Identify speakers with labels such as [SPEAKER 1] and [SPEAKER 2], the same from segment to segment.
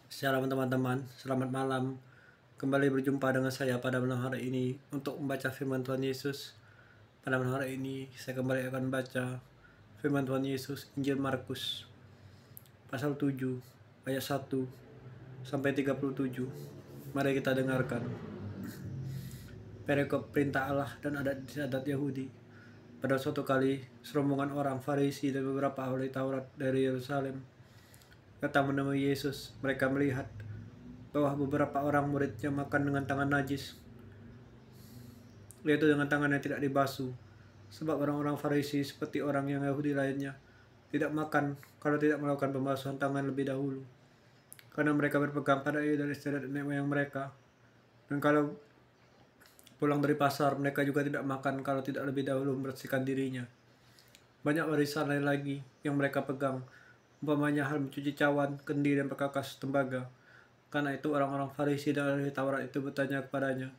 [SPEAKER 1] Shalom teman-teman, selamat malam. Kembali berjumpa dengan saya pada malam hari ini untuk membaca firman Tuhan Yesus. Pada malam hari ini saya kembali akan baca firman Tuhan Yesus Injil Markus pasal 7 ayat 1 sampai 37. Mari kita dengarkan. Perikop perintah Allah dan adat istiadat Yahudi. Pada suatu kali, serombongan orang Farisi dan beberapa ahli Taurat dari Yerusalem datang menemui Yesus. Mereka melihat bahwa beberapa orang muridnya makan dengan tangan najis, yaitu dengan tangan yang tidak dibasuh. Sebab orang-orang Farisi seperti orang yang Yahudi lainnya tidak makan kalau tidak melakukan pembasuhan tangan lebih dahulu, karena mereka berpegang pada dari istiadat nenek moyang mereka. Dan kalau pulang dari pasar, mereka juga tidak makan kalau tidak lebih dahulu membersihkan dirinya. Banyak warisan lain lagi yang mereka pegang, umpamanya hal mencuci cawan, kendi, dan perkakas tembaga. Karena itu orang-orang Farisi dan ahli Taurat itu bertanya kepadanya,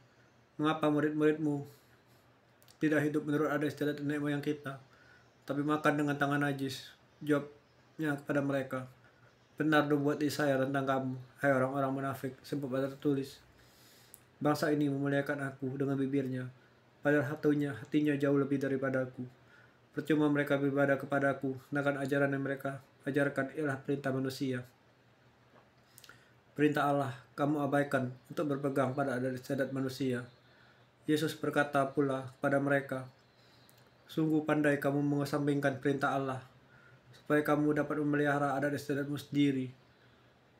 [SPEAKER 1] "Mengapa murid-muridmu tidak hidup menurut adat istiadat nenek moyang kita, tapi makan dengan tangan najis?" Jawabnya kepada mereka, "Benar dibuat Yesaya tentang kamu, hai orang-orang munafik, sebab ada tertulis, bangsa ini memuliakan aku dengan bibirnya, padahal hatinya jauh lebih daripada aku. Percuma mereka beribadah kepadaku, sedangkan ajaran yang mereka ajarkan ialah perintah manusia. Perintah Allah kamu abaikan untuk berpegang pada adat istiadat manusia." Yesus berkata pula kepada mereka, "Sungguh pandai kamu mengesampingkan perintah Allah, supaya kamu dapat memelihara adat istiadatmu sendiri.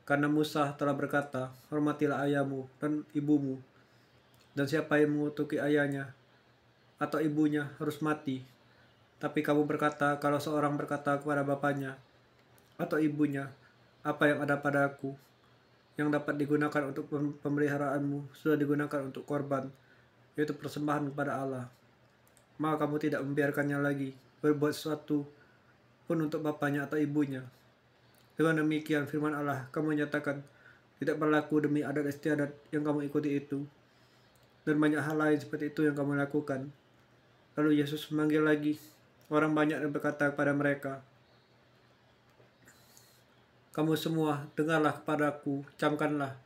[SPEAKER 1] Karena Musa telah berkata, hormatilah ayahmu dan ibumu, dan siapa yang mengutuki ayahnya atau ibunya harus mati. Tapi kamu berkata, kalau seorang berkata kepada bapaknya atau ibunya, apa yang ada pada aku, yang dapat digunakan untuk pemeliharaanmu, sudah digunakan untuk korban, yaitu persembahan kepada Allah, maka kamu tidak membiarkannya lagi berbuat sesuatu pun untuk bapaknya atau ibunya. Dengan demikian firman Allah kamu menyatakan tidak berlaku demi adat istiadat yang kamu ikuti itu, dan banyak hal lain seperti itu yang kamu lakukan." Lalu Yesus memanggil lagi orang banyak dan berkata kepada mereka, "Kamu semua dengarlah kepadaku, camkanlah,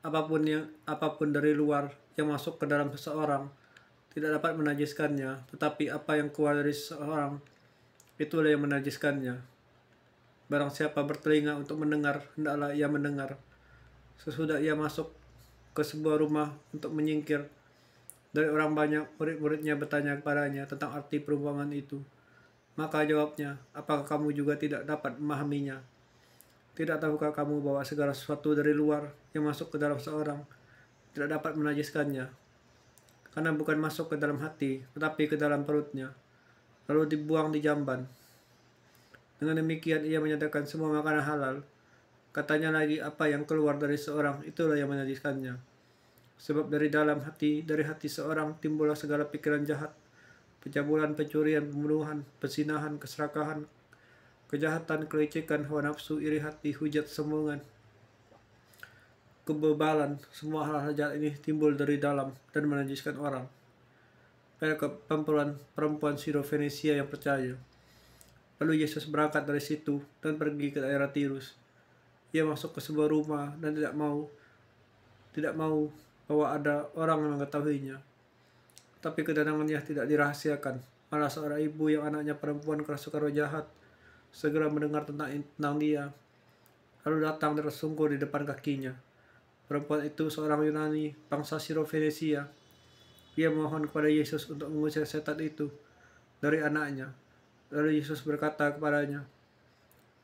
[SPEAKER 1] apapun dari luar yang masuk ke dalam seseorang tidak dapat menajiskannya, tetapi apa yang keluar dari seseorang itulah yang menajiskannya. Barang siapa bertelinga untuk mendengar, hendaklah ia mendengar." Sesudah ia masuk ke sebuah rumah untuk menyingkir dari orang banyak, murid-muridnya bertanya kepadanya tentang arti perumpamaan itu. Maka jawabnya, "Apakah kamu juga tidak dapat memahaminya? Tidak tahukah kamu bahwa segala sesuatu dari luar yang masuk ke dalam seorang tidak dapat menajiskannya? Karena bukan masuk ke dalam hati, tetapi ke dalam perutnya, lalu dibuang di jamban. Dengan demikian ia menyatakan semua makanan halal." Katanya lagi, apa yang keluar dari seorang itulah yang menajiskannya. Sebab dari hati seorang timbullah segala pikiran jahat, pencabulan, pencurian, pembunuhan, perzinahan, keserakahan, kejahatan, kelicikan, hawa nafsu, iri hati, hujat, sombongan, kebebalan. Semua hal-hal jahat ini timbul dari dalam dan menajiskan orang. Perempuan Sirofenisia yang percaya. Lalu Yesus berangkat dari situ dan pergi ke daerah Tirus. Ia masuk ke sebuah rumah dan tidak mau bahwa ada orang yang mengetahuinya. Tapi kedatangannya tidak dirahasiakan. Malah seorang ibu yang anaknya perempuan kerasukan roh jahat segera mendengar tentang dia, lalu datang dan tersungkur di depan kakinya. Perempuan itu seorang Yunani, bangsa Sirofenisia. Ia mohon kepada Yesus untuk mengusir setan itu dari anaknya. Lalu Yesus berkata kepadanya,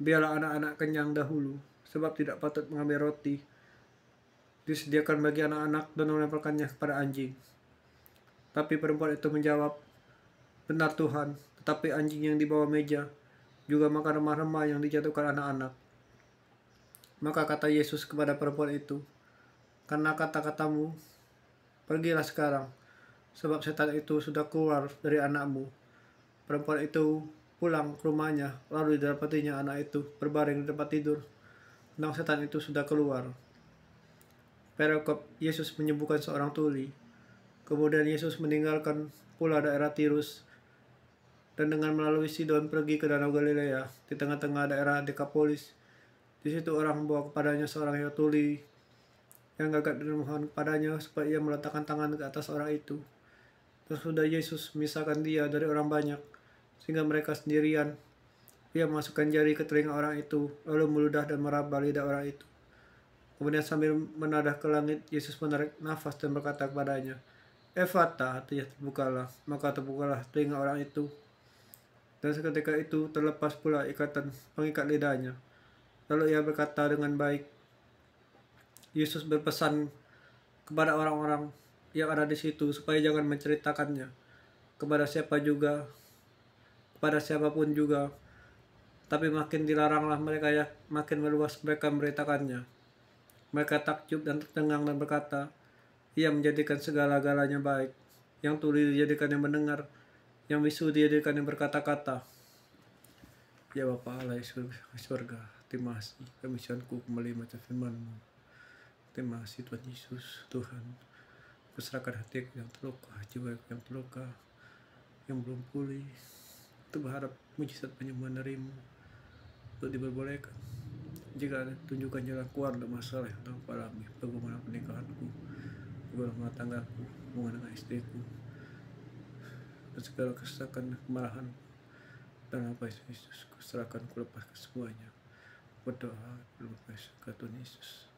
[SPEAKER 1] "Biarlah anak-anak kenyang dahulu, sebab tidak patut mengambil roti disediakan bagi anak-anak dan melemparkannya kepada anjing." Tapi perempuan itu menjawab, "Benar Tuhan, tetapi anjing yang di bawah meja juga makan remah-remah yang dijatuhkan anak-anak." Maka kata Yesus kepada perempuan itu, "Karena kata-katamu, pergilah sekarang, sebab setan itu sudah keluar dari anakmu." Perempuan itu pulang ke rumahnya, lalu didapatinya anak itu berbaring di tempat tidur, sedang setan itu sudah keluar. Perikop Yesus menyembuhkan seorang tuli. Kemudian Yesus meninggalkan pula daerah Tirus dan dengan melalui Sidon pergi ke Danau Galilea. Di tengah-tengah daerah Dekapolis Di situ orang membawa kepadanya seorang yang tuli yang gagap dan memohon kepadanya supaya ia meletakkan tangan ke atas orang itu. Dan sudah Yesus memisahkan dia dari orang banyak, sehingga mereka sendirian. Ia memasukkan jari ke telinga orang itu, lalu meludah dan meraba lidah orang itu. Kemudian sambil menadah ke langit, Yesus menarik nafas dan berkata kepadanya, Efata, artinya terbukalah. Maka terbukalah telinga orang itu. Dan seketika itu terlepas pula ikatan pengikat lidahnya. Lalu ia berkata dengan baik. Yesus berpesan kepada orang-orang yang ada di situ supaya jangan menceritakannya kepada siapapun juga. Tapi makin dilaranglah mereka ya, makin meluas mereka memberitakannya. Mereka takjub dan tercengang dan berkata, ia menjadikan segala-galanya baik. Yang tuli dijadikan yang mendengar, yang bisu dijadikan yang berkata-kata. Ya Bapa Allah surga, terima kasih kami kembali macam firman-Mu. Terima kasih Tuhan Yesus, Tuhan. Kuserahkan hatiku yang terluka, jiwaku yang terluka, yang belum pulih. Untuk berharap mujizat penyembuhan dari-Mu untuk diperbolehkan. Jika ada tunjukkan jalan keluar dari masalah yang telah alami, bagaimana pernikahanku, bagaimana rumah tanggaku, hubungan dengan istriku, dan segala kesesakan dan kemarahan dan apa Yesus, kuserahkan, kulepaskan semuanya. Berdoa, berdoa ke Tuhan Yesus.